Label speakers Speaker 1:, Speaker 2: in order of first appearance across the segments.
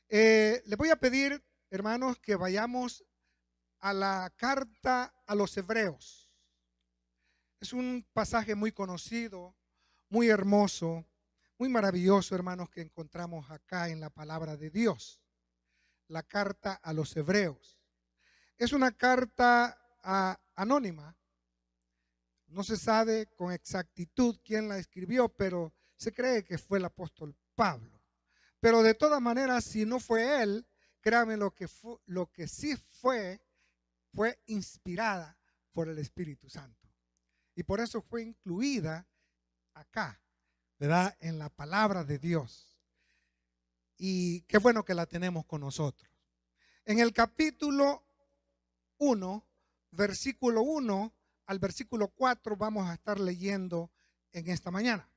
Speaker 1: Le voy a pedir, hermanos, que vayamos a la carta a los Hebreos. Es un pasaje muy conocido, muy hermoso, muy maravilloso, hermanos, que encontramos acá en la palabra de Dios. La carta a los Hebreos. Es una carta anónima. No se sabe con exactitud quién la escribió, pero se cree que fue el apóstol Pablo. Pero de todas maneras, si no fue él, créanme lo que sí fue inspirada por el Espíritu Santo. Y por eso fue incluida acá, ¿verdad? En la palabra de Dios. Y qué bueno que la tenemos con nosotros. En el capítulo 1, versículo 1 al versículo 4 vamos a estar leyendo en esta mañana.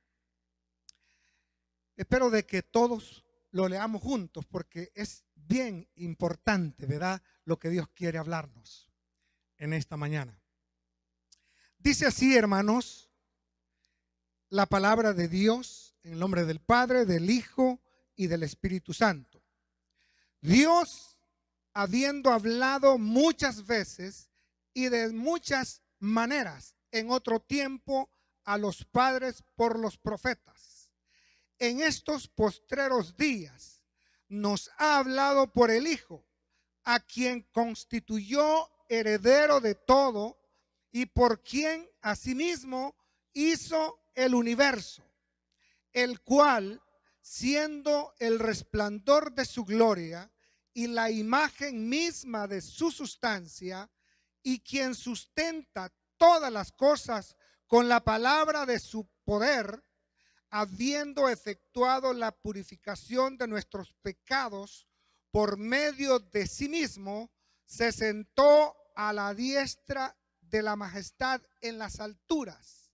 Speaker 1: Espero de que todos lo leamos juntos porque es bien importante, ¿verdad? Lo que Dios quiere hablarnos en esta mañana. Dice así, hermanos, la palabra de Dios en el nombre del Padre, del Hijo y del Espíritu Santo. Dios, habiendo hablado muchas veces y de muchas maneras en otro tiempo a los padres por los profetas, en estos postreros días nos ha hablado por el Hijo, a quien constituyó heredero de todo y por quien asimismo hizo el universo, el cual, siendo el resplandor de su gloria y la imagen misma de su sustancia, y quien sustenta todas las cosas con la palabra de su poder, habiendo efectuado la purificación de nuestros pecados por medio de sí mismo, se sentó a la diestra de la majestad en las alturas,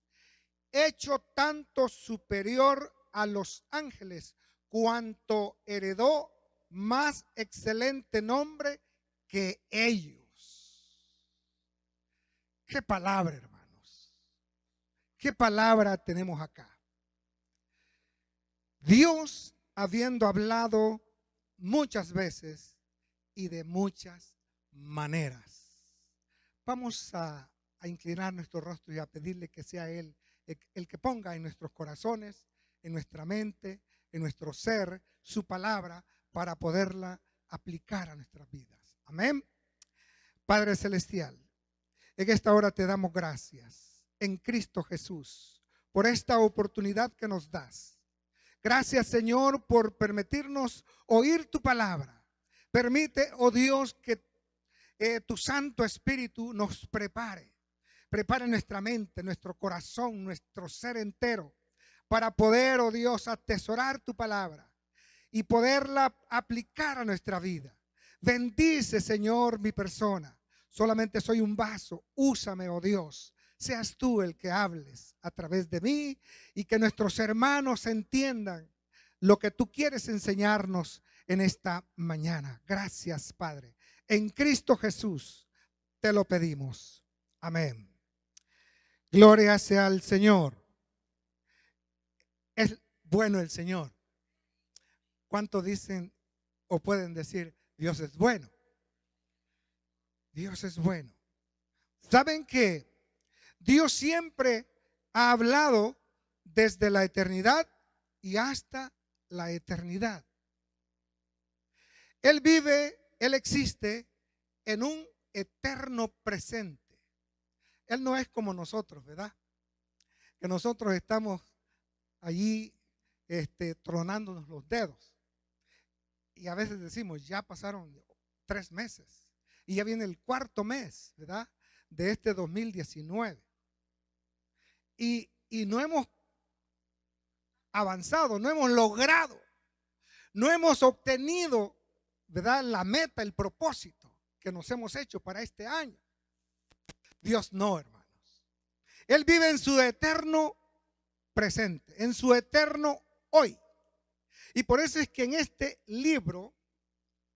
Speaker 1: hecho tanto superior a los ángeles, cuanto heredó más excelente nombre que ellos. Qué palabra, hermanos. Qué palabra tenemos acá. Dios, habiendo hablado muchas veces y de muchas maneras. Vamos a inclinar nuestro rostro y a pedirle que sea Él el que ponga en nuestros corazones, en nuestra mente, en nuestro ser, su palabra para poderla aplicar a nuestras vidas. Amén. Padre Celestial, en esta hora te damos gracias en Cristo Jesús por esta oportunidad que nos das. Gracias, Señor, por permitirnos oír tu palabra. Permite, oh Dios, que tu Santo Espíritu nos prepare nuestra mente, nuestro corazón, nuestro ser entero, para poder, oh Dios, atesorar tu palabra y poderla aplicar a nuestra vida. Bendice, Señor, mi persona. Solamente soy un vaso. Úsame, oh Dios. Seas tú el que hables a través de mí y que nuestros hermanos entiendan lo que tú quieres enseñarnos en esta mañana. Gracias, Padre. En Cristo Jesús te lo pedimos. Amén. Gloria sea al Señor. Es bueno el Señor. ¿Cuántos dicen o pueden decir Dios es bueno? Dios es bueno. ¿Saben que Dios siempre ha hablado desde la eternidad y hasta la eternidad? Él vive, Él existe en un eterno presente. Él no es como nosotros, ¿verdad? Que nosotros estamos allí tronándonos los dedos. Y a veces decimos, ya pasaron 3 meses. Y ya viene el 4.º mes, ¿verdad? De este 2019. Y no hemos avanzado, no hemos logrado, no hemos obtenido, ¿verdad? La meta, el propósito que nos hemos hecho para este año. Dios no, hermanos. Él vive en su eterno presente, en su eterno hoy. Y por eso es que en este libro,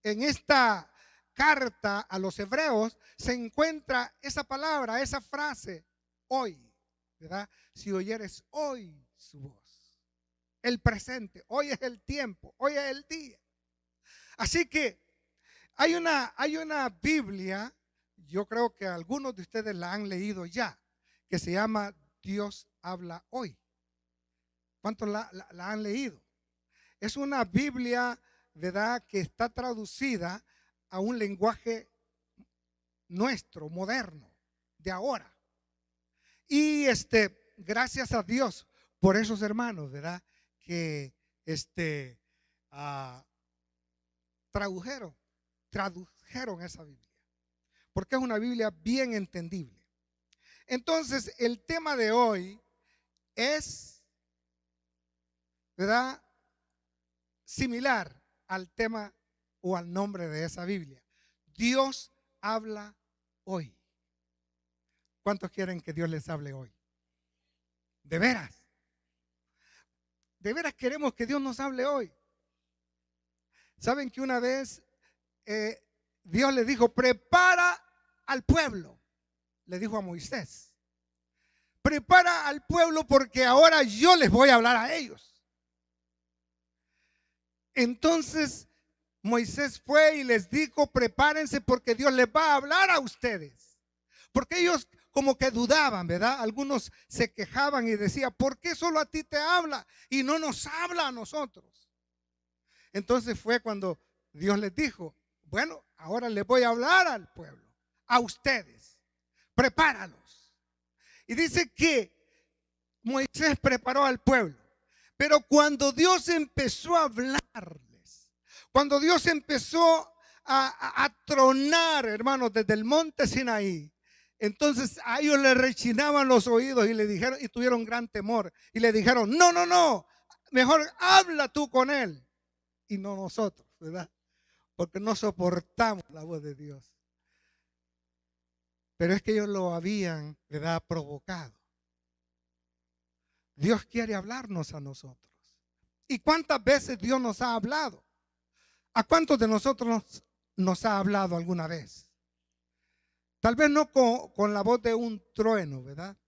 Speaker 1: en esta carta a los hebreos, se encuentra esa palabra, esa frase, hoy, ¿verdad? Si oyeres hoy su voz. El presente, hoy es el tiempo, hoy es el día. Así que hay una Biblia, yo creo que algunos de ustedes la han leído ya, que se llama Dios habla hoy. ¿Cuántos la han leído? Es una Biblia, ¿verdad?, que está traducida a un lenguaje nuestro, moderno, de ahora. Y gracias a Dios por esos hermanos, ¿verdad?, que tradujeron esa Biblia, porque es una Biblia bien entendible. Entonces, el tema de hoy es, ¿verdad?, similar al tema o al nombre de esa Biblia. Dios habla hoy. ¿Cuántos quieren que Dios les hable hoy? ¿De veras? ¿De veras queremos que Dios nos hable hoy? ¿Saben que una vez Dios le dijo, prepara al pueblo? Le dijo a Moisés, prepara al pueblo porque ahora yo les voy a hablar a ellos. Entonces Moisés fue y les dijo, prepárense porque Dios les va a hablar a ustedes. Porque ellos como que dudaban, ¿verdad? Algunos se quejaban y decían, ¿por qué solo a ti te habla y no nos habla a nosotros? Entonces fue cuando Dios les dijo, bueno, ahora les voy a hablar al pueblo, a ustedes, prepáralos. Y dice que Moisés preparó al pueblo, pero cuando Dios empezó a hablarles, cuando Dios empezó a tronar, hermanos, desde el monte Sinaí, entonces a ellos les rechinaban los oídos y le dijeron, y tuvieron gran temor, y le dijeron, no, mejor habla tú con él y no nosotros, ¿verdad? Porque no soportamos la voz de Dios. Pero es que ellos lo habían, ¿verdad?, provocado. Dios quiere hablarnos a nosotros. ¿Y cuántas veces Dios nos ha hablado? ¿A cuántos de nosotros nos ha hablado alguna vez? Tal vez no con la voz de un trueno, ¿verdad?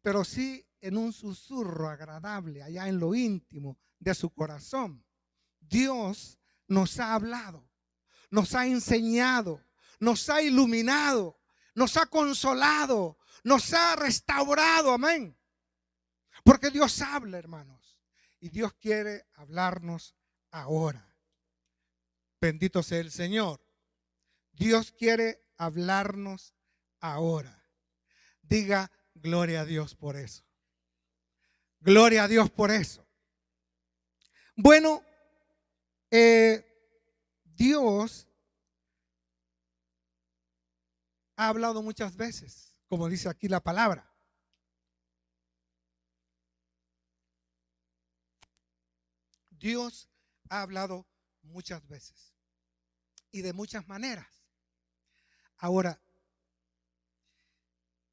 Speaker 1: Pero sí en un susurro agradable, allá en lo íntimo de su corazón. Dios nos ha hablado, nos ha enseñado, nos ha iluminado, nos ha consolado, nos ha restaurado, amén. Porque Dios habla, hermanos, y Dios quiere hablarnos ahora. Bendito sea el Señor. Dios quiere hablarnos ahora. Diga gloria a Dios por eso. Gloria a Dios por eso. Bueno, Dios ha hablado muchas veces, como dice aquí la palabra. Dios ha hablado muchas veces y de muchas maneras. Ahora,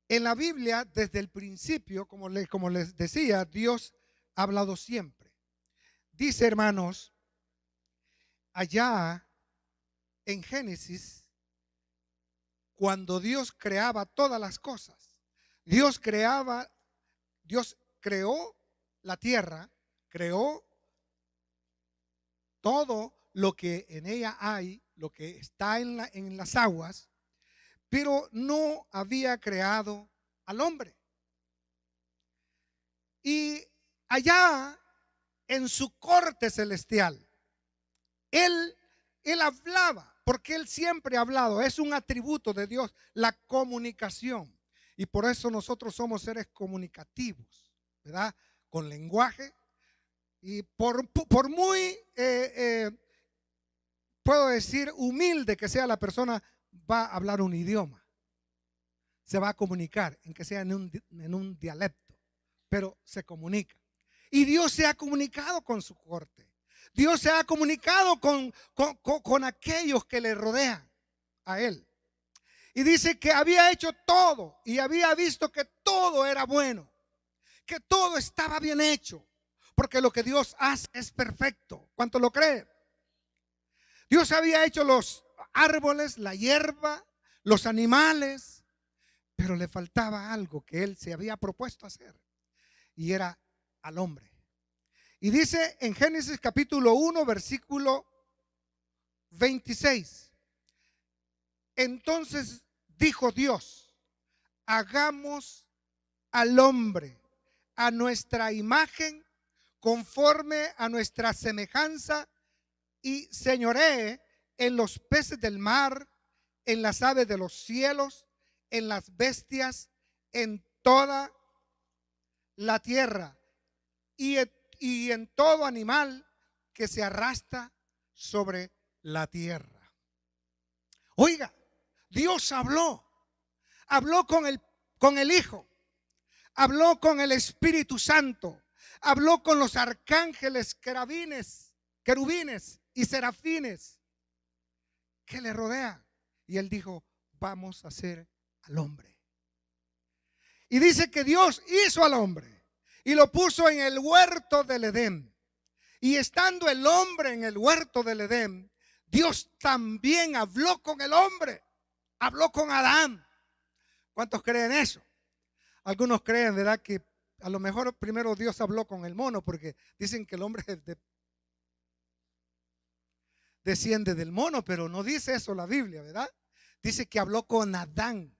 Speaker 1: en la Biblia, desde el principio, como les decía, Dios ha hablado siempre. Dice, hermanos, allá en Génesis, cuando Dios creaba todas las cosas, Dios creó la tierra, creó todo lo que en ella hay, lo que está en las aguas, pero no había creado al hombre. Y allá en su corte celestial, Él hablaba, porque Él siempre ha hablado. Es un atributo de Dios, la comunicación. Y por eso nosotros somos seres comunicativos, ¿verdad? Con lenguaje. Y por muy, puedo decir, humilde que sea la persona, va a hablar un idioma. Se va a comunicar, en que sea en un dialecto, pero se comunica. Y Dios se ha comunicado con su corte. Dios se ha comunicado con aquellos que le rodean a Él. Y dice que había hecho todo y había visto que todo era bueno, que todo estaba bien hecho, porque lo que Dios hace es perfecto. ¿Cuánto lo cree? Dios había hecho los árboles, la hierba, los animales, pero le faltaba algo que Él se había propuesto hacer, y era al hombre. Y dice en Génesis capítulo 1, versículo 26. Entonces dijo Dios: hagamos al hombre a nuestra imagen, conforme a nuestra semejanza, y señoree en los peces del mar, en las aves de los cielos, en las bestias, en toda la tierra y en todo animal que se arrastra sobre la tierra. Oiga, Dios habló con el Hijo, habló con el Espíritu Santo, habló con los arcángeles, querubines y serafines que le rodean. Y él dijo: vamos a hacer al hombre. Y dice que Dios hizo al hombre y lo puso en el huerto del Edén. Y estando el hombre en el huerto del Edén, Dios también habló con el hombre, habló con Adán. ¿Cuántos creen eso? Algunos creen, ¿verdad?, que a lo mejor primero Dios habló con el mono, porque dicen que el hombre desciende del mono, pero no dice eso la Biblia, ¿verdad? Dice que habló con Adán.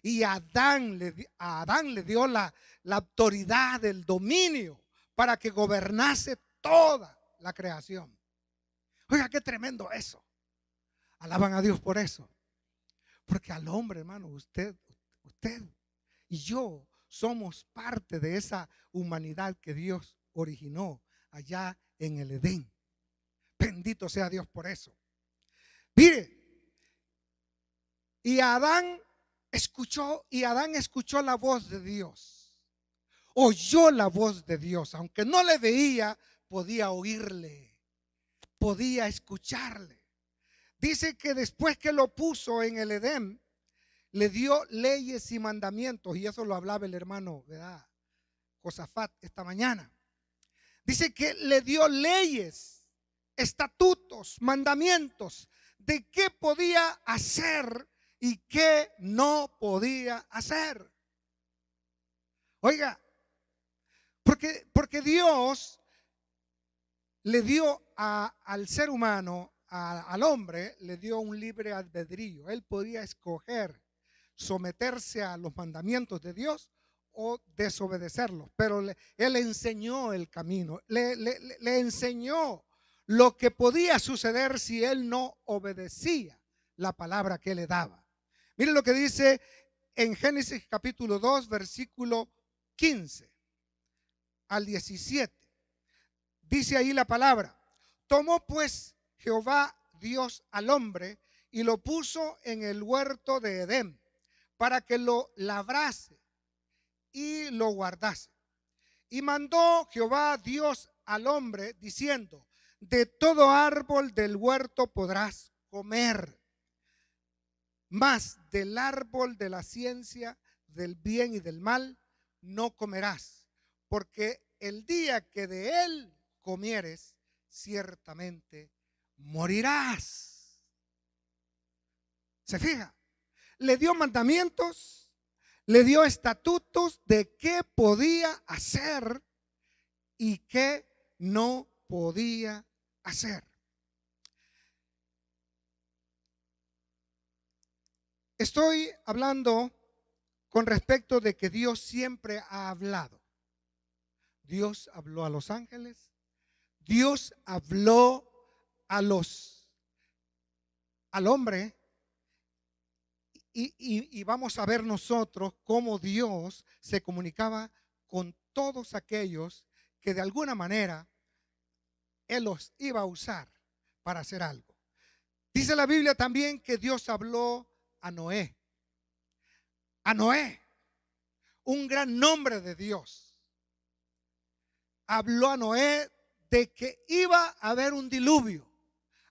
Speaker 1: Y a Adán le dio la autoridad, el dominio para que gobernase toda la creación. Oiga, qué tremendo eso. Alaban a Dios por eso. Porque al hombre, hermano, usted y yo somos parte de esa humanidad que Dios originó allá en el Edén. Bendito sea Dios por eso. Mire, y Adán escuchó la voz de Dios. Oyó la voz de Dios, aunque no le veía, podía oírle, podía escucharle. Dice que después que lo puso en el Edén, le dio leyes y mandamientos, y eso lo hablaba el hermano, ¿verdad?, Josafat esta mañana. Dice que le dio leyes, estatutos, mandamientos de qué podía hacer y qué no podía hacer. Oiga, porque Dios le dio al ser humano, al hombre, le dio un libre albedrío. Él podía escoger someterse a los mandamientos de Dios o desobedecerlos, pero Él enseñó el camino, le enseñó lo que podía suceder si él no obedecía la palabra que le daba. Miren lo que dice en Génesis capítulo 2, versículo 15 al 17. Dice ahí la palabra: tomó pues Jehová Dios al hombre y lo puso en el huerto de Edén para que lo labrase y lo guardase. Y mandó Jehová Dios al hombre diciendo: de todo árbol del huerto podrás comer, mas del árbol de la ciencia del bien y del mal no comerás, porque el día que de él comieres, ciertamente morirás. ¿Se fija? Le dio mandamientos, le dio estatutos de qué podía hacer y qué no podía hacer. Estoy hablando con respecto de que Dios siempre ha hablado. Dios habló a los ángeles, Dios habló al hombre, y vamos a ver nosotros cómo Dios se comunicaba con todos aquellos que de alguna manera Él los iba a usar para hacer algo. Dice la Biblia también que Dios habló a Noé. A Noé, un gran nombre de Dios. Habló a Noé de que iba a haber un diluvio,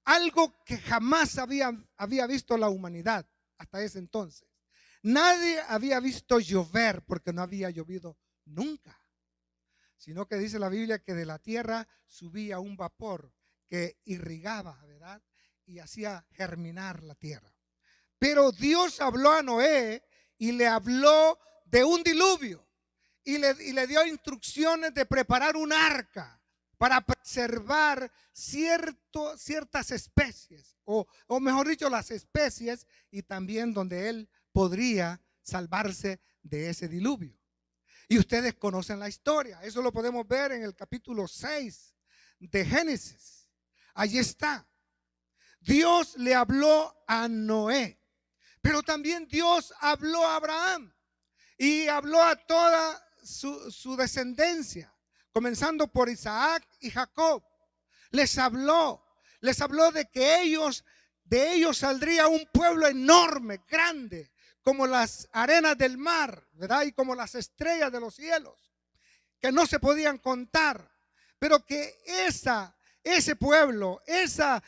Speaker 1: algo que jamás había visto la humanidad hasta ese entonces. Nadie había visto llover, porque no había llovido nunca, sino que dice la Biblia que de la tierra subía un vapor que irrigaba, ¿verdad?, y hacía germinar la tierra. Pero Dios habló a Noé y le habló de un diluvio y le dio instrucciones de preparar un arca para preservar ciertas especies, o mejor dicho, las especies, y también donde él podría salvarse de ese diluvio. Y ustedes conocen la historia. Eso lo podemos ver en el capítulo 6 de Génesis. Allí está. Dios le habló a Noé, pero también Dios habló a Abraham y habló a toda su descendencia, comenzando por Isaac y Jacob. Les habló de que de ellos saldría un pueblo enorme, grande, como las arenas del mar, ¿verdad? Y como las estrellas de los cielos, que no se podían contar, pero que ese pueblo, esa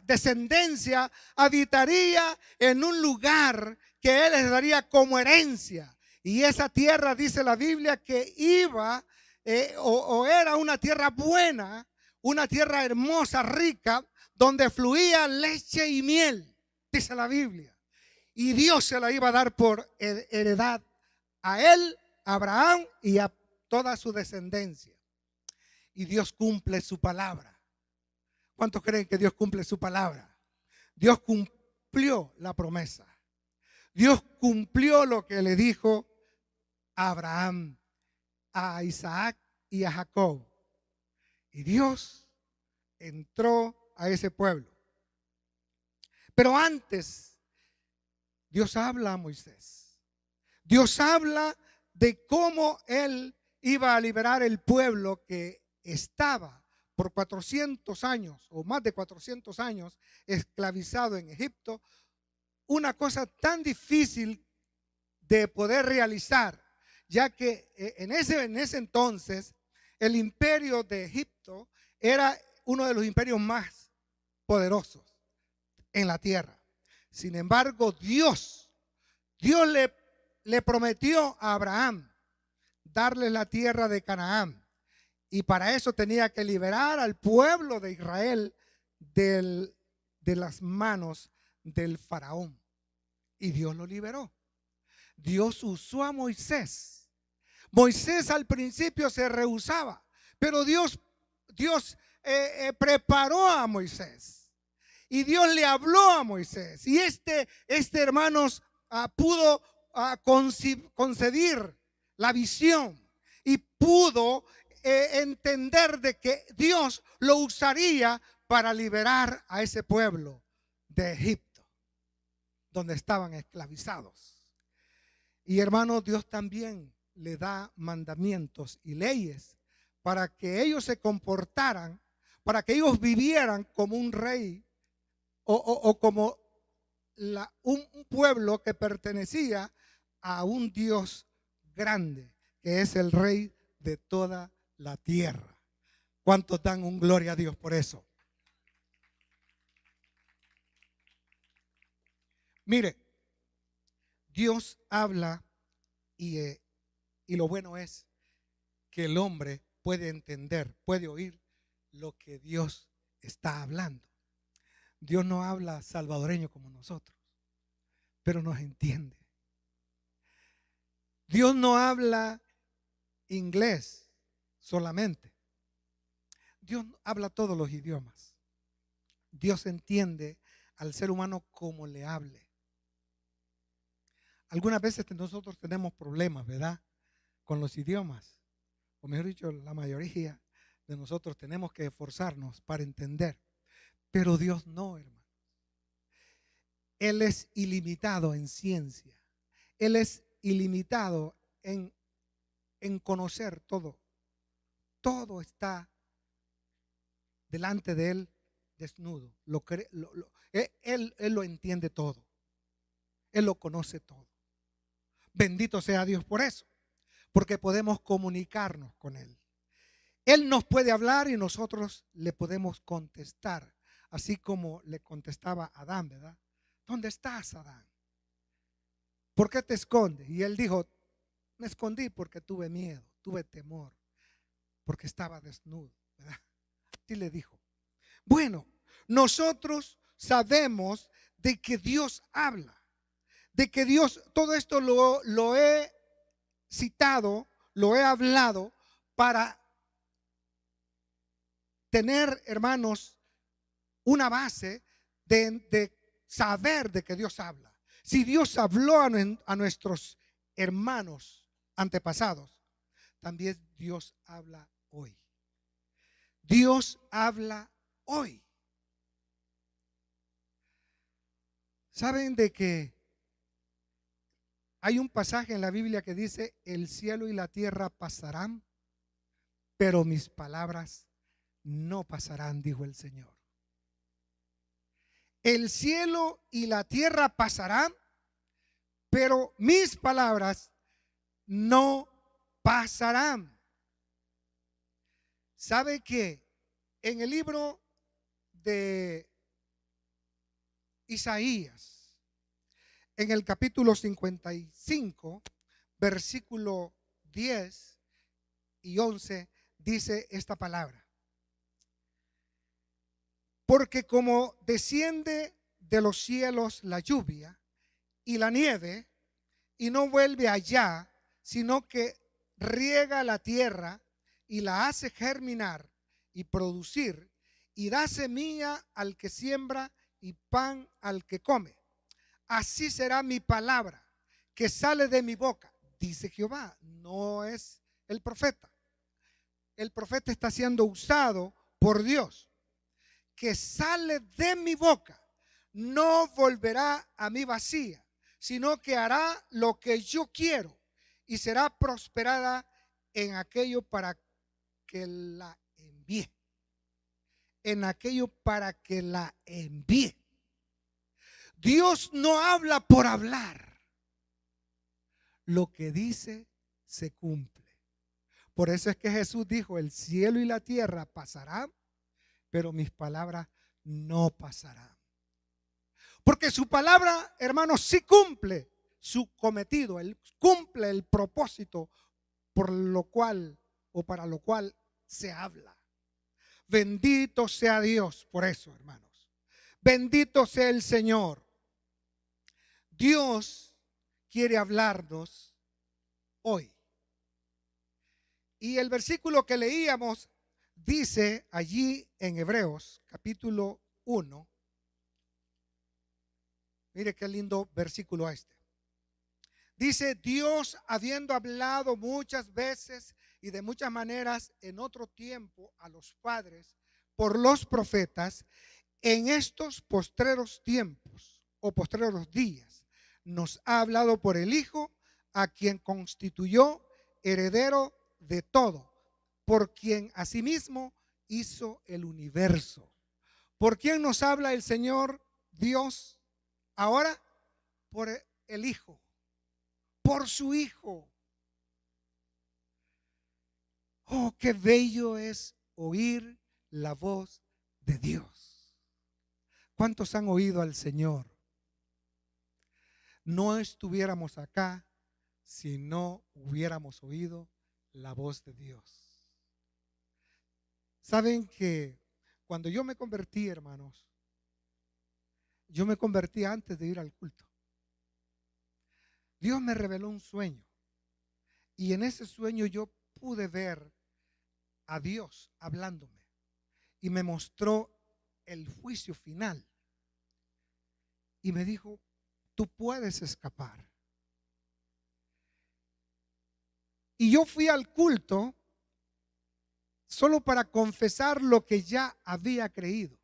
Speaker 1: descendencia habitaría en un lugar que él les daría como herencia. Y esa tierra, dice la Biblia, que iba o era una tierra buena, una tierra hermosa, rica, donde fluía leche y miel, dice la Biblia. Y Dios se la iba a dar por heredad a él, a Abraham y a toda su descendencia. Y Dios cumple su palabra. ¿Cuántos creen que Dios cumple su palabra? Dios cumplió la promesa. Dios cumplió lo que le dijo a Abraham, a Isaac y a Jacob. Y Dios entró a ese pueblo. Pero antes, Dios habla a Moisés. Dios habla de cómo él iba a liberar el pueblo que estaba por 400 años o más de 400 años esclavizado en Egipto. Una cosa tan difícil de poder realizar, ya que en ese entonces el imperio de Egipto era uno de los imperios más poderosos en la tierra. Sin embargo, Dios le prometió a Abraham darle la tierra de Canaán. Y para eso tenía que liberar al pueblo de Israel de las manos del faraón. Y Dios lo liberó. Dios usó a Moisés. Moisés al principio se rehusaba, pero Dios preparó a Moisés. Y Dios le habló a Moisés. Y hermanos, pudo concebir la visión y pudo entender de que Dios lo usaría para liberar a ese pueblo de Egipto, donde estaban esclavizados. Y hermanos, Dios también le da mandamientos y leyes para que ellos se comportaran, para que ellos vivieran como un rey o como un pueblo que pertenecía a un Dios grande, que es el rey de toda la tierra. ¿Cuántos dan un gloria a Dios por eso? Mire, Dios habla y lo bueno es que el hombre puede entender, puede oír lo que Dios está hablando. Dios no habla salvadoreño como nosotros, pero nos entiende. Dios no habla inglés solamente. Dios habla todos los idiomas. Dios entiende al ser humano como le hable. Algunas veces nosotros tenemos problemas, ¿verdad?, con los idiomas. O mejor dicho, la mayoría de nosotros tenemos que esforzarnos para entender. Pero Dios no, hermano. Él es ilimitado en ciencia. Él es ilimitado en conocer todo. Todo está delante de Él desnudo. Él lo entiende todo. Él lo conoce todo. Bendito sea Dios por eso, porque podemos comunicarnos con Él. Él nos puede hablar y nosotros le podemos contestar, así como le contestaba a Adán, ¿verdad? ¿Dónde estás, Adán? ¿Por qué te escondes? Y él dijo, me escondí porque tuve miedo, tuve temor, porque estaba desnudo, ¿verdad? Así le dijo. Bueno, nosotros sabemos de que Dios habla, de que Dios, todo esto lo he citado, lo he hablado para tener, hermanos, una base de saber de que Dios habla. Si Dios habló a nuestros hermanos antepasados, también Dios habla hoy. Dios habla hoy. ¿Saben de que hay un pasaje en la Biblia que dice: el cielo y la tierra pasarán, pero mis palabras no pasarán, dijo el Señor? El cielo y la tierra pasarán, pero mis palabras no pasarán. ¿Sabe que en el libro de Isaías, en el capítulo 55, versículo 10 y 11, dice esta palabra: porque como desciende de los cielos la lluvia y la nieve, y no vuelve allá, sino que riega la tierra y la hace germinar y producir, y da semilla al que siembra y pan al que come, así será mi palabra que sale de mi boca, dice Jehová. No es el profeta. El profeta está siendo usado por Dios. Que sale de mi boca no volverá a mí vacía, sino que hará lo que yo quiero y será prosperada en aquello para que la envíe. En aquello para que la envíe. Dios no habla por hablar. Lo que dice se cumple. Por eso es que Jesús dijo: el cielo y la tierra pasarán, pero mis palabras no pasarán. Porque su palabra, hermanos, sí cumple su cometido. Él cumple el propósito por lo cual o para lo cual se habla. Bendito sea Dios por eso, hermanos. Bendito sea el Señor. Dios quiere hablarnos hoy. Y el versículo que leíamos dice allí en Hebreos capítulo 1. Mire qué lindo versículo este. Dice: Dios, habiendo hablado muchas veces y de muchas maneras en otro tiempo a los padres por los profetas, en estos postreros tiempos o postreros días nos ha hablado por el Hijo, a quien constituyó heredero de todo, por quien asimismo hizo el universo. ¿Por quién nos habla el Señor Dios ahora? Por el Hijo, por su Hijo. Oh, qué bello es oír la voz de Dios. ¿Cuántos han oído al Señor? No estuviéramos acá si no hubiéramos oído la voz de Dios. Saben que cuando yo me convertí, hermanos, yo me convertí antes de ir al culto. Dios me reveló un sueño y en ese sueño yo pude ver a Dios hablándome y me mostró el juicio final y me dijo: tú puedes escapar. Y yo fui al culto solo para confesar lo que ya había creído.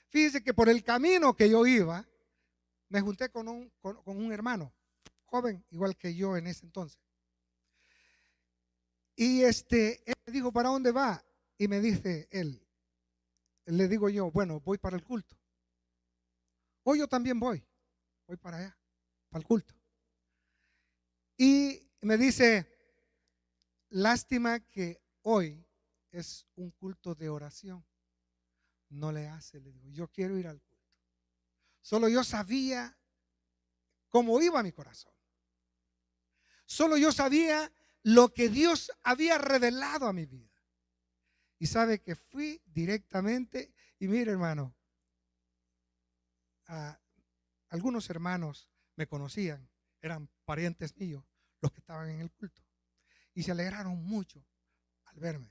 Speaker 1: Fíjese que por el camino que yo iba, me junté con un hermano, joven, igual que yo en ese entonces. Y él me dijo: ¿para dónde va? Y me dice él, le digo yo: bueno, voy para el culto. Hoy yo también voy para allá, para el culto. Y me dice: lástima que hoy es un culto de oración. No le hace, le digo, yo quiero ir al culto. Solo yo sabía cómo iba mi corazón. Solo yo sabía lo que Dios había revelado a mi vida. Y sabe que fui directamente, y mire, hermano, algunos hermanos me conocían, eran parientes míos los que estaban en el culto, y se alegraron mucho al verme.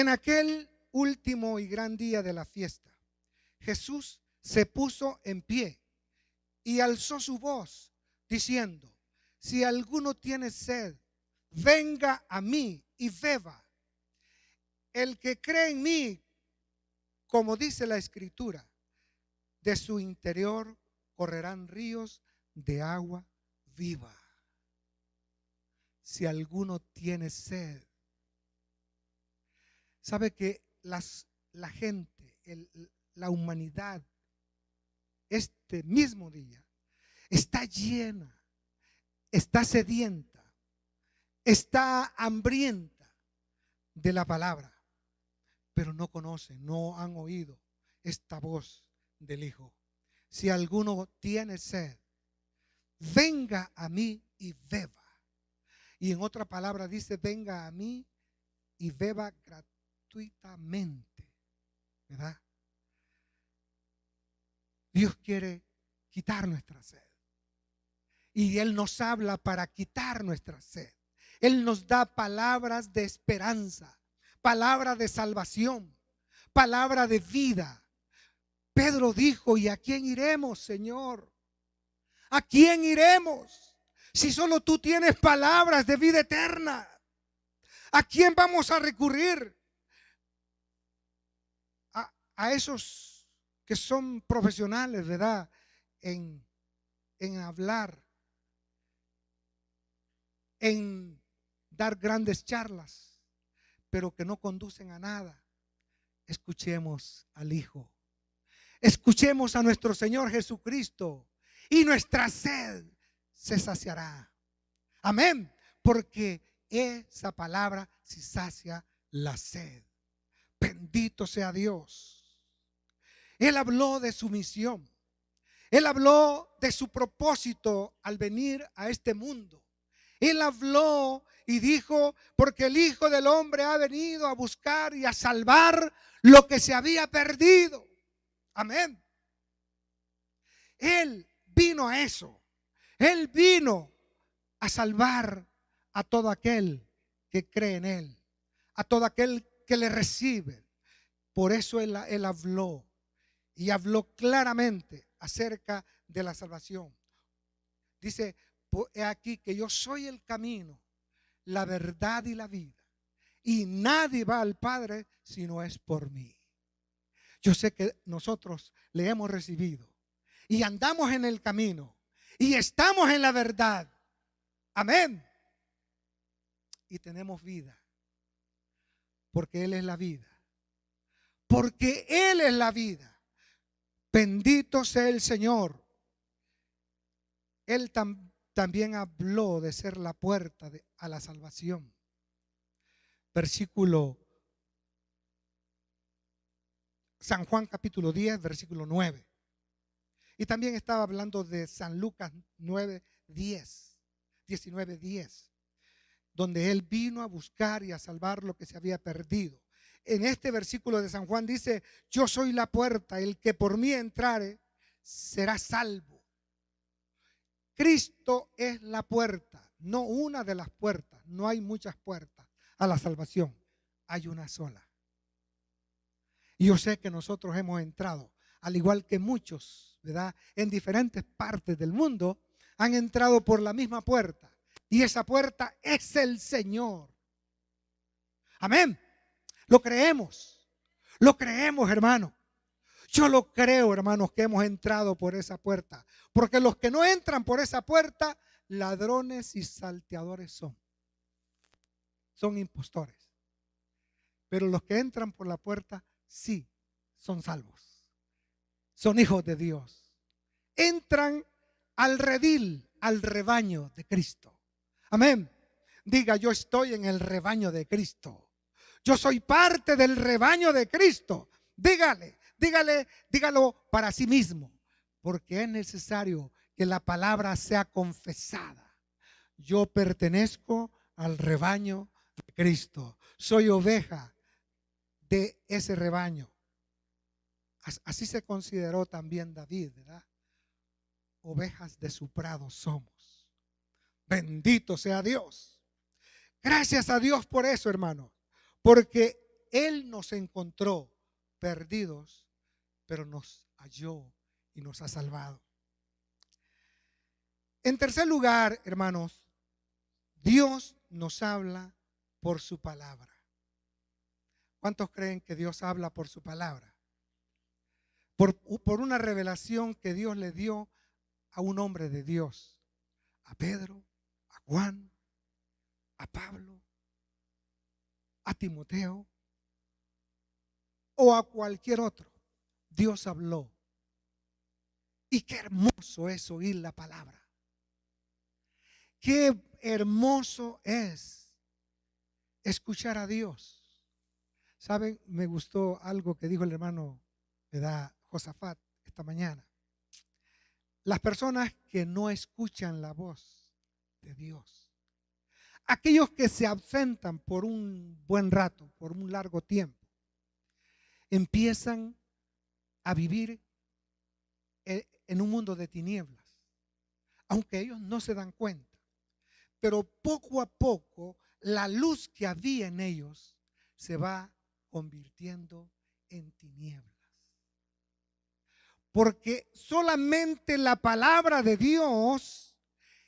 Speaker 1: En aquel último y gran día de la fiesta, Jesús se puso en pie y alzó su voz diciendo: si alguno tiene sed, venga a mí y beba. El que cree en mí, como dice la Escritura, de su interior correrán ríos de agua viva. Si alguno tiene sed. Sabe que la gente, la humanidad, este mismo día, está llena, está sedienta, está hambrienta de la palabra, pero no conocen, no han oído esta voz del Hijo. Si alguno tiene sed, venga a mí y beba. Y en otra palabra dice: venga a mí y beba gratuitamente, ¿verdad? Dios quiere quitar nuestra sed. Y Él nos habla para quitar nuestra sed. Él nos da palabras de esperanza, palabra de salvación, palabra de vida. Pedro dijo: ¿y a quién iremos, Señor? ¿A quién iremos? Si solo tú tienes palabras de vida eterna. ¿A quién vamos a recurrir? A esos que son profesionales, ¿verdad? En hablar, en dar grandes charlas, pero que no conducen a nada. Escuchemos al Hijo. Escuchemos a nuestro Señor Jesucristo y nuestra sed se saciará. Amén. Porque esa palabra sí sacia la sed. Bendito sea Dios. Él habló de su misión. Él habló de su propósito al venir a este mundo. Él habló y dijo: porque el Hijo del Hombre ha venido a buscar y a salvar lo que se había perdido. Amén. Él vino a eso. Él vino a salvar a todo aquel que cree en Él, a todo aquel que le recibe. Por eso Él habló y habló claramente acerca de la salvación. Dice: he aquí que yo soy el camino, la verdad y la vida, y nadie va al Padre si no es por mí. Yo sé que nosotros le hemos recibido y andamos en el camino y estamos en la verdad. Amén. Y tenemos vida, porque Él es la vida. Porque Él es la vida. Bendito sea el Señor. Él también habló de ser la puerta a la salvación. Versículo San Juan capítulo 10, versículo 9. Y también estaba hablando de San Lucas 19:10, donde Él vino a buscar y a salvar lo que se había perdido. En este versículo de San Juan dice: yo soy la puerta, el que por mí entrare será salvo. Cristo es la puerta, no una de las puertas. No hay muchas puertas a la salvación, hay una sola. Y yo sé que nosotros hemos entrado, al igual que muchos, ¿verdad? En diferentes partes del mundo han entrado por la misma puerta. Y esa puerta es el Señor. Amén. Lo creemos, hermano. Yo lo creo, hermanos, que hemos entrado por esa puerta. Porque los que no entran por esa puerta, ladrones y salteadores son. Son impostores. Pero los que entran por la puerta, sí, son salvos. Son hijos de Dios. Entran al redil, al rebaño de Cristo. Amén. Diga: yo estoy en el rebaño de Cristo. Yo soy parte del rebaño de Cristo. Dígalo para sí mismo. Porque es necesario que la palabra sea confesada. Yo pertenezco al rebaño de Cristo. Soy oveja de ese rebaño. Así se consideró también David, ¿verdad? Ovejas de su prado somos. Bendito sea Dios. Gracias a Dios por eso, hermano. Porque Él nos encontró perdidos, pero nos halló y nos ha salvado. En tercer lugar, hermanos, Dios nos habla por su palabra. ¿Cuántos creen que Dios habla por su palabra? Por una revelación que Dios le dio a un hombre de Dios, a Pedro, a Juan, a Pablo, a Timoteo o a cualquier otro. Dios habló. Y qué hermoso es oír la palabra. Qué hermoso es escuchar a Dios. ¿Saben? Me gustó algo que dijo el hermano, ¿verdad?, Josafat esta mañana. Las personas que no escuchan la voz de Dios, aquellos que se ausentan por un buen rato, por un largo tiempo, empiezan a vivir en un mundo de tinieblas, aunque ellos no se dan cuenta. Pero poco a poco la luz que había en ellos se va convirtiendo en tinieblas. Porque solamente la palabra de Dios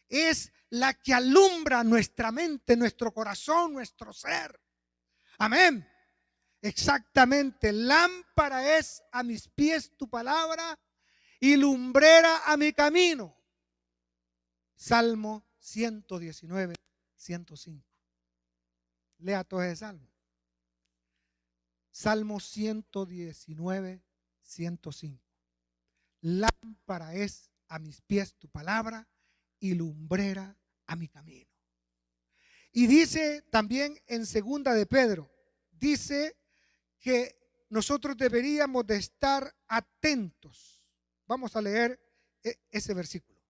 Speaker 1: es la que alumbra nuestra mente, nuestro corazón, nuestro ser. Amén. Exactamente. Lámpara es a mis pies tu palabra y lumbrera a mi camino. Salmo 119, 105. Lea todo ese salmo. Salmo 119, 105. Lámpara es a mis pies tu palabra y lumbrera a mi camino. Y dice también en segunda de Pedro, dice que nosotros deberíamos de estar atentos. Vamos a leer ese versículo.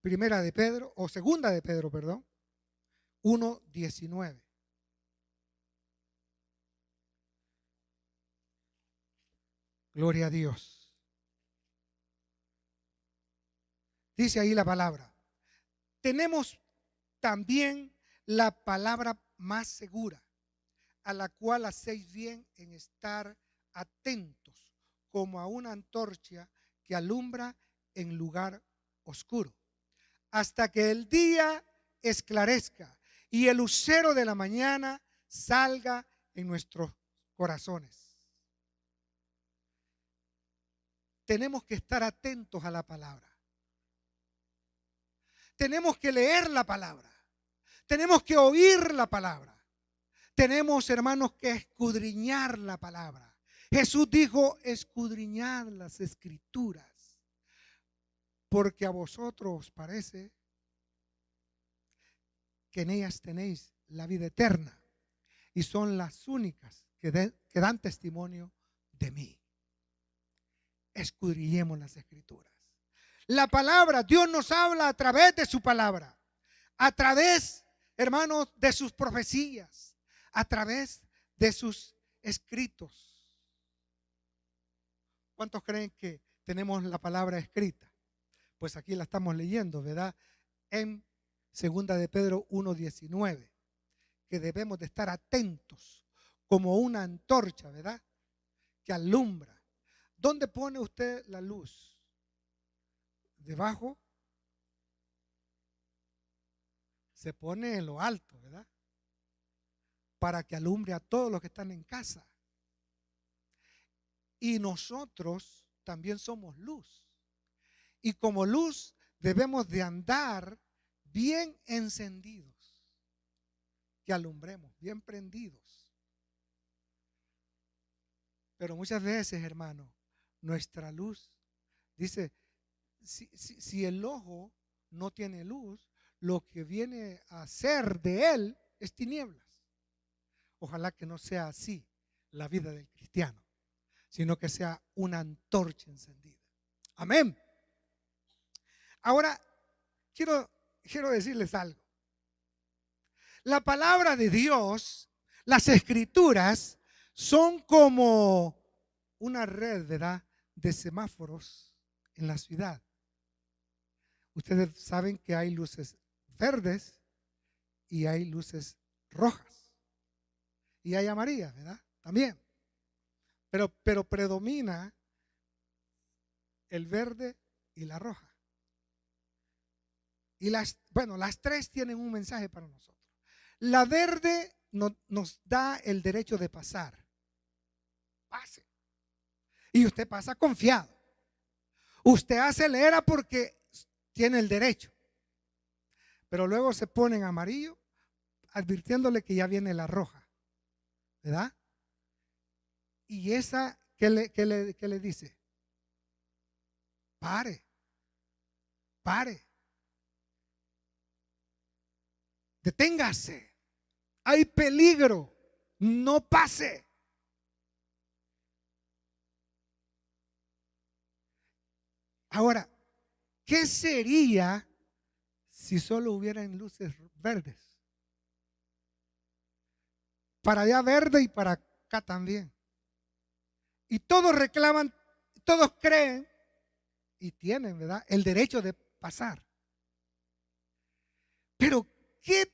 Speaker 1: Primera de Pedro, o segunda de Pedro, perdón, 1:19. Gloria a Dios. Dice ahí la palabra. Tenemos también la palabra más segura, a la cual hacéis bien en estar atentos, como a una antorcha que alumbra en lugar oscuro, hasta que el día esclarezca y el lucero de la mañana salga en nuestros corazones. Tenemos que estar atentos a la palabra. Tenemos que leer la palabra. Tenemos que oír la palabra. Tenemos, hermanos, que escudriñar la palabra. Jesús dijo, escudriñad las escrituras, porque a vosotros os parece que en ellas tenéis la vida eterna y son las únicas que dan testimonio de mí. Escudriñemos las escrituras. La palabra, Dios nos habla a través de su palabra, a través, hermanos, de sus profecías, a través de sus escritos. ¿Cuántos creen que tenemos la palabra escrita? Pues aquí la estamos leyendo, ¿verdad? En segunda de Pedro 1:19, que debemos de estar atentos como una antorcha, ¿verdad?, que alumbra. ¿Dónde pone usted la luz? Debajo. Se pone en lo alto, ¿verdad?, para que alumbre a todos los que están en casa. Y nosotros también somos luz. Y como luz debemos de andar bien encendidos, que alumbremos, bien prendidos. Pero muchas veces, hermano, nuestra luz, dice, si el ojo no tiene luz, lo que viene a ser de él es tinieblas. Ojalá que no sea así la vida del cristiano, sino que sea una antorcha encendida. Amén. Ahora, quiero decirles algo. La palabra de Dios, las escrituras, son como una red, ¿verdad?, de semáforos en la ciudad. Ustedes saben que hay luces verdes y hay luces rojas. Y hay amarillas, ¿verdad? También. Pero predomina el verde y la roja. Y las tres tienen un mensaje para nosotros. La verde nos da el derecho de pasar. Pase. Y usted pasa confiado. Usted acelera porque tiene el derecho. Pero luego se pone en amarillo, advirtiéndole que ya viene la roja. ¿Verdad? Y esa, ¿qué le dice? Pare. Pare. Deténgase. Hay peligro. No pase. Ahora, ¿qué sería si solo hubieran luces verdes? Para allá verde y para acá también. Y todos reclaman, todos creen y tienen, ¿verdad?, el derecho de pasar. Pero qué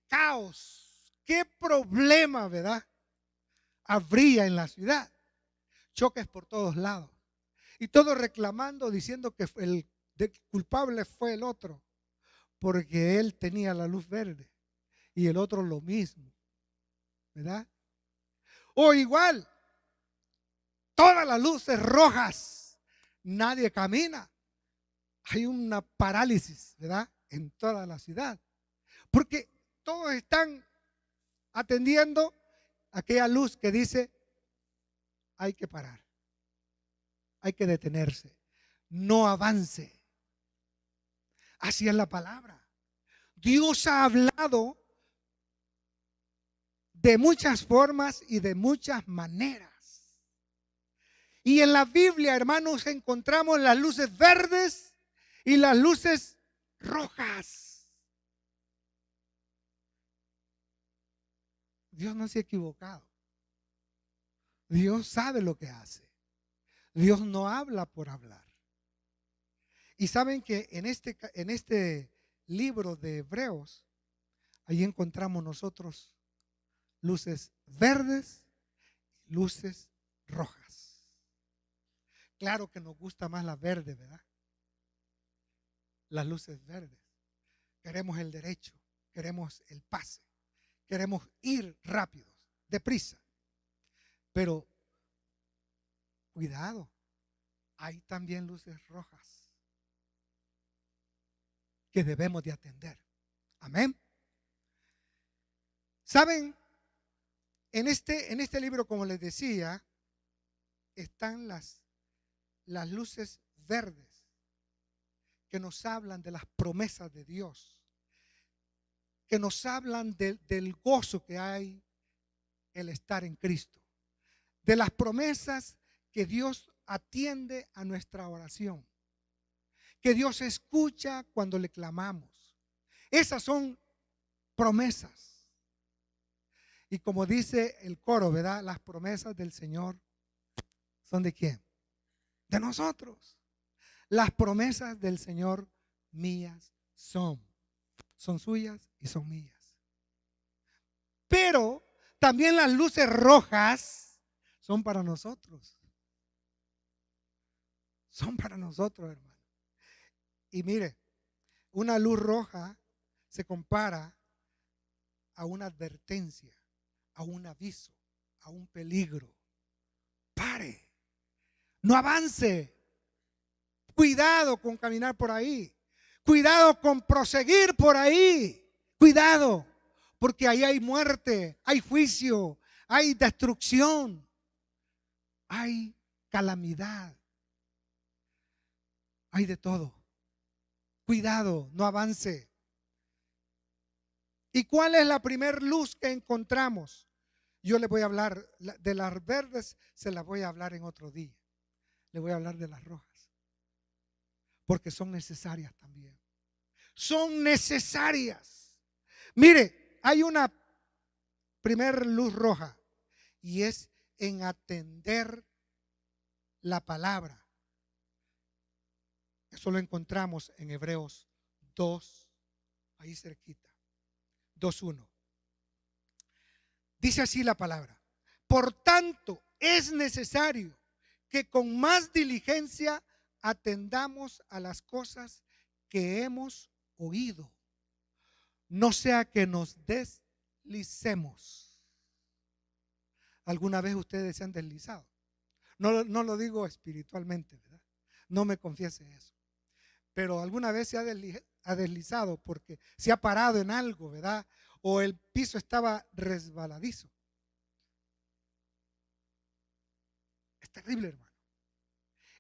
Speaker 1: caos, qué problema, ¿verdad?, habría en la ciudad. Choques por todos lados. Y todos reclamando, diciendo que el culpable fue el otro, porque él tenía la luz verde y el otro lo mismo, ¿verdad? O igual, todas las luces rojas, nadie camina. Hay una parálisis, ¿verdad?, en toda la ciudad. Porque todos están atendiendo aquella luz que dice, hay que parar, hay que detenerse, no avance. Así es la palabra. Dios ha hablado de muchas formas y de muchas maneras. Y en la Biblia, hermanos, encontramos las luces verdes y las luces rojas. Dios no se ha equivocado. Dios sabe lo que hace. Dios no habla por hablar. Y saben que en este libro de Hebreos, ahí encontramos nosotros luces verdes, luces rojas. Claro que nos gusta más la verde, ¿verdad? Las luces verdes. Queremos el derecho, queremos el pase, queremos ir rápidos, deprisa. Pero cuidado, hay también luces rojas que debemos de atender. Amén. ¿Saben? En este libro, como les decía, están las luces verdes que nos hablan de las promesas de Dios, que nos hablan del gozo que hay el estar en Cristo, de las promesas que Dios atiende a nuestra oración, que Dios escucha cuando le clamamos. Esas son promesas. Y como dice el coro, ¿verdad?, las promesas del Señor son ¿de quién? De nosotros. Las promesas del Señor mías son suyas y son mías. Pero también las luces rojas son para nosotros. Son para nosotros, hermano. Y mire, una luz roja se compara a una advertencia, a un aviso, a un peligro. Pare, no avance. Cuidado con caminar por ahí. Cuidado con proseguir por ahí. Cuidado, porque ahí hay muerte, hay juicio, hay destrucción, hay calamidad, hay de todo. Cuidado, no avance. ¿Y cuál es la primer luz que encontramos? Yo le voy a hablar de las verdes, se las voy a hablar en otro día. Le voy a hablar de las rojas, porque son necesarias también. Son necesarias. Mire, hay una primer luz roja y es en atender la palabra. Eso lo encontramos en Hebreos 2, ahí cerquita. 2:1. Dice así la palabra: por tanto, es necesario que con más diligencia atendamos a las cosas que hemos oído, no sea que nos deslicemos. ¿Alguna vez ustedes se han deslizado? No lo digo espiritualmente, ¿verdad? No me confiese eso. Pero alguna vez se ha deslizado porque se ha parado en algo, ¿verdad? O el piso estaba resbaladizo. Es terrible, hermano.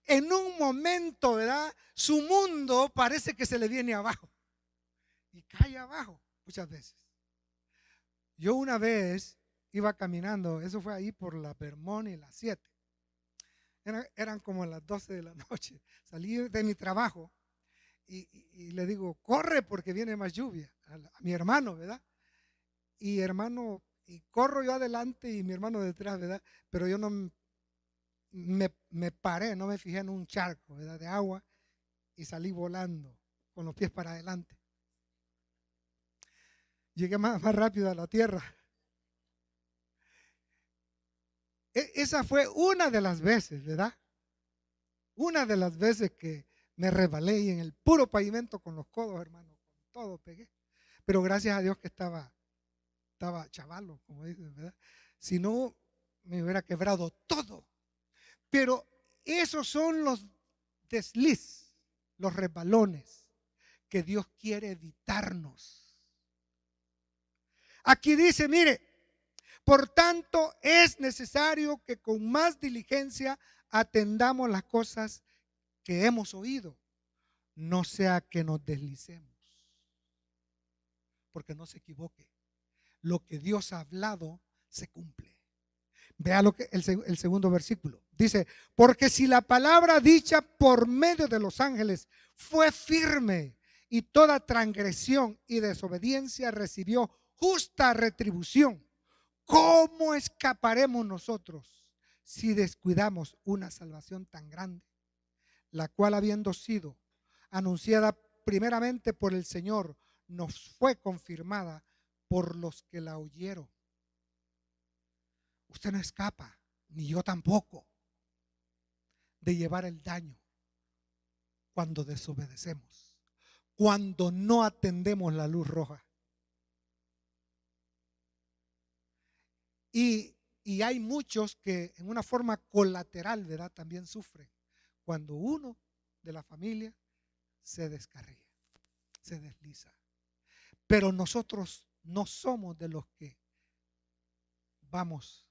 Speaker 1: En un momento, ¿verdad? Su mundo parece que se le viene abajo y cae abajo muchas veces. Yo una vez iba caminando, eso fue ahí por la Vermont y la 7. Eran como las 12 de la noche. Salí de mi trabajo y le digo, corre porque viene más lluvia, a mi hermano, ¿verdad? Y hermano, y corro yo adelante y mi hermano detrás, ¿verdad? Pero yo no me paré, no me fijé en un charco, ¿verdad? De agua, y salí volando con los pies para adelante. Llegué más rápido a la tierra. Esa fue una de las veces, ¿verdad? Una de las veces que me resbalé y en el puro pavimento con los codos, hermano, con todo pegué. Pero gracias a Dios que estaba chavalo, como dicen, ¿verdad? Si no, me hubiera quebrado todo. Pero esos son los desliz, los resbalones que Dios quiere evitarnos. Aquí dice, mire, por tanto es necesario que con más diligencia atendamos las cosas que hemos oído, no sea que nos deslicemos. Porque no se equivoque, lo que Dios ha hablado se cumple. Vea lo que el segundo versículo dice: porque si la palabra dicha por medio de los ángeles fue firme y toda transgresión y desobediencia recibió justa retribución, ¿cómo escaparemos nosotros si descuidamos una salvación tan grande, la cual, habiendo sido anunciada primeramente por el Señor, nos fue confirmada por los que la oyeron? Usted no escapa, ni yo tampoco, de llevar el daño cuando desobedecemos, cuando no atendemos la luz roja. Y hay muchos que en una forma colateral, ¿verdad?, también sufren cuando uno de la familia se descarría, se desliza. Pero nosotros no somos de los que vamos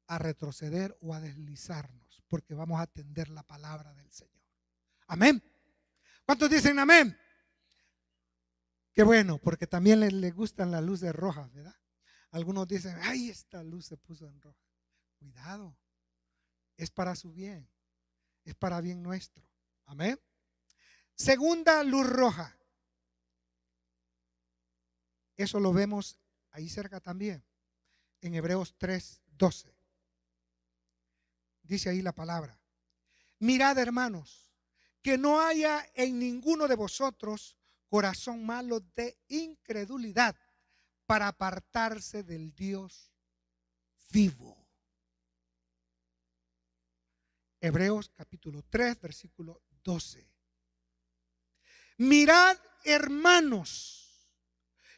Speaker 1: a retroceder o a deslizarnos, porque vamos a atender la palabra del Señor. Amén. ¿Cuántos dicen amén? Qué bueno, porque también les gustan las luces rojas, ¿verdad? Algunos dicen, ay, esta luz se puso en roja. Cuidado, es para su bien, es para bien nuestro. Amén. Segunda luz roja. Eso lo vemos ahí cerca también, en Hebreos 3:12. Dice ahí la palabra: mirad, hermanos, que no haya en ninguno de vosotros corazón malo de incredulidad para apartarse del Dios vivo. Hebreos capítulo 3, versículo 12. Mirad, hermanos,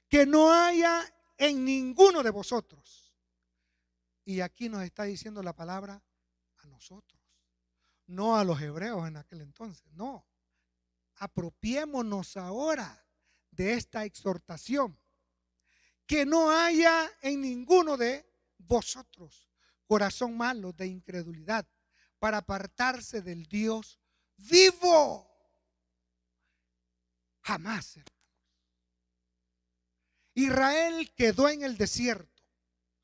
Speaker 1: que no haya en ninguno de vosotros. Y aquí nos está diciendo la palabra a nosotros, no a los hebreos en aquel entonces, no. Apropiémonos ahora de esta exhortación: que no haya en ninguno de vosotros corazón malo de incredulidad para apartarse del Dios vivo. Jamás, hermanos. Israel quedó en el desierto.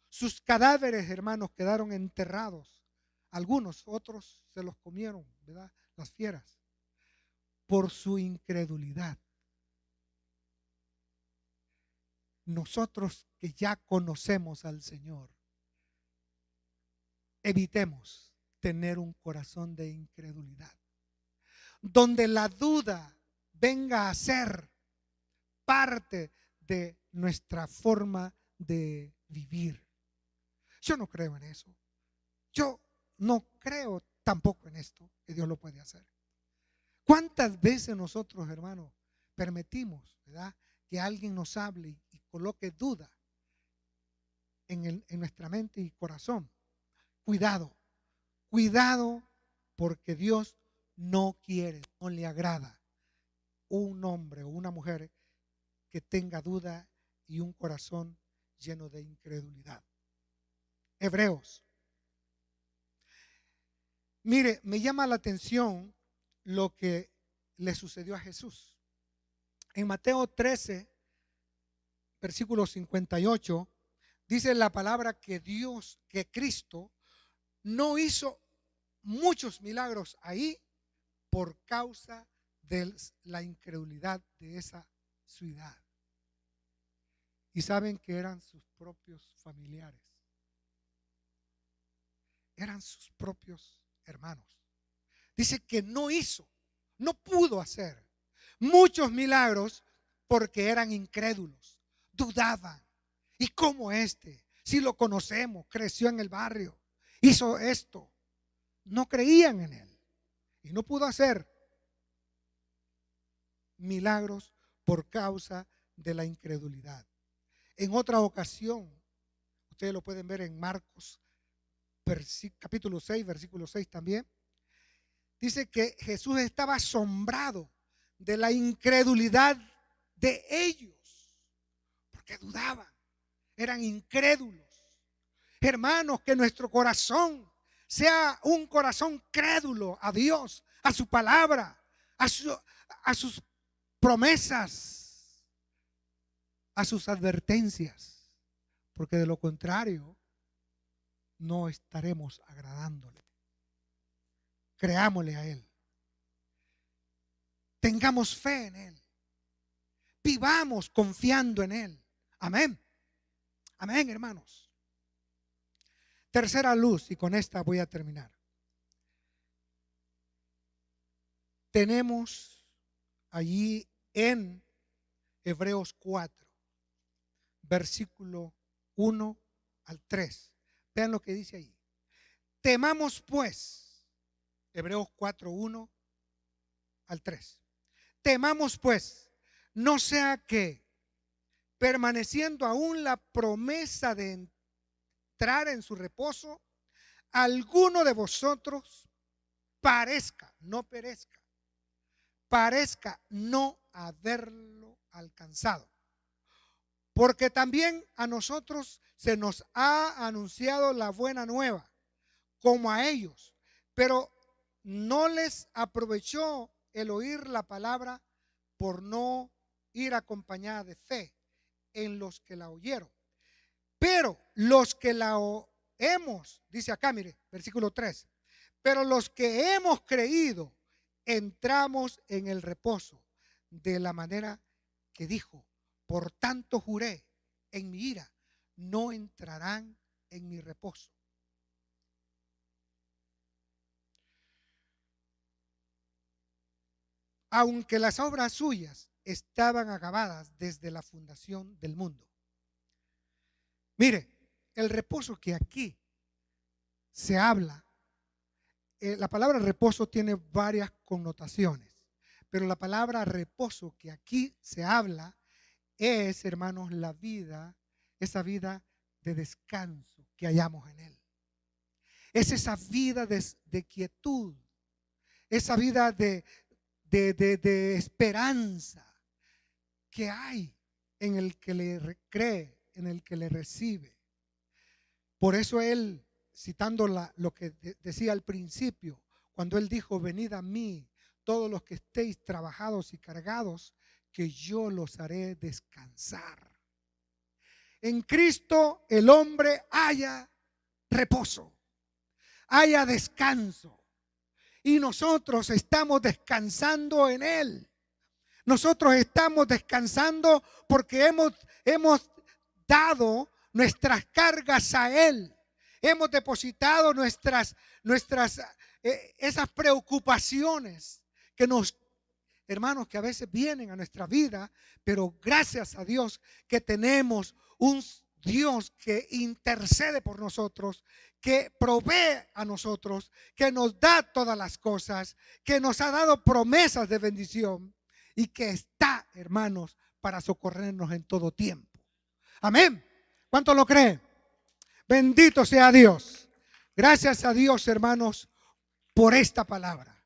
Speaker 1: Sus cadáveres, hermanos, quedaron enterrados. Algunos, otros se los comieron, ¿verdad?, las fieras, por su incredulidad. Nosotros que ya conocemos al Señor, evitemos tener un corazón de incredulidad, donde la duda venga a ser parte de nuestra forma de vivir. Yo no creo en eso. Yo no creo tampoco en esto, que Dios lo puede hacer. ¿Cuántas veces nosotros, hermanos, permitimos, ¿verdad?, que alguien nos hable y coloque duda en nuestra mente y corazón? Cuidado, cuidado, porque Dios no quiere, no le agrada un hombre o una mujer que tenga duda y un corazón lleno de incredulidad. Hebreos. Mire, me llama la atención lo que le sucedió a Jesús. En Mateo 13, versículo 58, dice la palabra que Dios, que Cristo, no hizo muchos milagros ahí por causa de la incredulidad de esa ciudad. Y saben que eran sus propios familiares. Eran sus propios hermanos. Dice que no hizo, no pudo hacer muchos milagros porque eran incrédulos, dudaban. ¿Y cómo si lo conocemos, creció en el barrio, hizo esto? No creían en él y no pudo hacer milagros por causa de la incredulidad. En otra ocasión, ustedes lo pueden ver en Marcos capítulo 6, versículo 6 también, dice que Jesús estaba asombrado de la incredulidad de ellos, porque dudaban, eran incrédulos. Hermanos, que nuestro corazón sea un corazón crédulo a Dios, a su palabra, a sus promesas, a sus advertencias, porque de lo contrario no estaremos agradándole. Creámosle a Él. Tengamos fe en Él. Vivamos confiando en Él. Amén. Amén, hermanos. Tercera luz, y con esta voy a terminar. Tenemos allí en Hebreos 4, versículo 1 al 3. Vean lo que dice ahí. Temamos pues, Hebreos 4, 1 al 3. Temamos pues, no sea que, permaneciendo aún la promesa de entrar en su reposo, alguno de vosotros parezca, no perezca, parezca no haberlo alcanzado. Porque también a nosotros se nos ha anunciado la buena nueva, como a ellos, pero no les aprovechó el oír la palabra por no ir acompañada de fe en los que la oyeron. Pero los que la hemos, dice acá, mire, versículo 3, pero los que hemos creído entramos en el reposo de la manera que dijo: por tanto juré en mi ira, no entrarán en mi reposo. Aunque las obras suyas estaban acabadas desde la fundación del mundo. Mire, el reposo que aquí se habla, la palabra reposo tiene varias connotaciones, pero la palabra reposo que aquí se habla es, hermanos, la vida, esa vida de descanso que hallamos en Él. Es esa vida de quietud, esa vida de esperanza que hay en el que le cree, en el que le recibe. Por eso Él, citando lo que decía al principio, cuando Él dijo: venid a mí, todos los que estéis trabajados y cargados, que yo los haré descansar. En Cristo el hombre haya reposo, haya descanso. Y nosotros estamos descansando en Él. Nosotros estamos descansando porque hemos dado nuestras cargas a Él. Hemos depositado esas preocupaciones que nos hermanos, que a veces vienen a nuestra vida, pero gracias a Dios que tenemos un Dios que intercede por nosotros, que provee a nosotros, que nos da todas las cosas, que nos ha dado promesas de bendición y que está, hermanos, para socorrernos en todo tiempo. Amén. ¿Cuánto lo creen? Bendito sea Dios. Gracias a Dios, hermanos, por esta palabra.